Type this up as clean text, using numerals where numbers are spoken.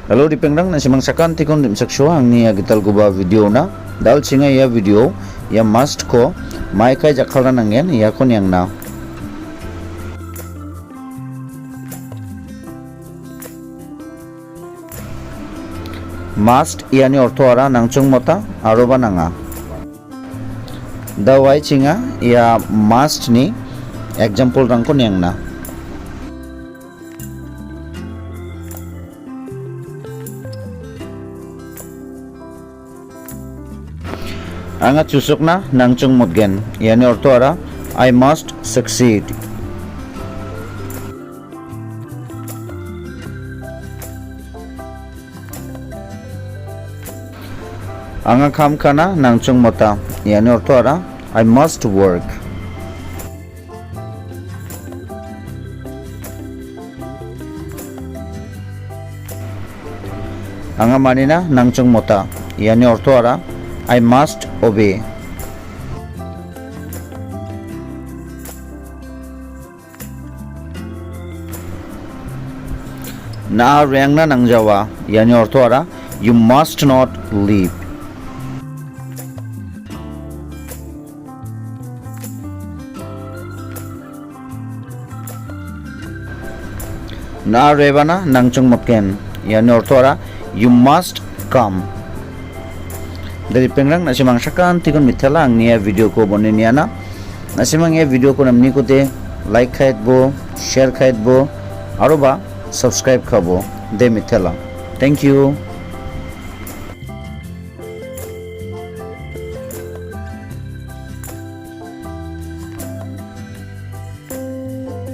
Hello dipengrang na simang sakan tikon dim saksyo ang niya gital guba video na dal singa ya video ya must ko maikai jakka nangen ya kon yang na must yani ortho ara nangchung mota aroba nanga dawai chinga ya must ni example rang kon yang na anga chusok na nangchung motgen yani ortho ara I must succeed anga kham kana nangchung mota yani ortho ara I must work anga manina nangchung mota yani ortho ara I must obey. Na reng na nangjawa yani ortho ara you must not leave. Na rebana nangchung motken yani ortho ara you must come. Dari pengrang nasimang sakan tikon mithala ang niya video ko bonin niya na nasimang niya video ko namni ko te like khait bo share khait bo aro ba subscribe khabo de mithala. Thank you.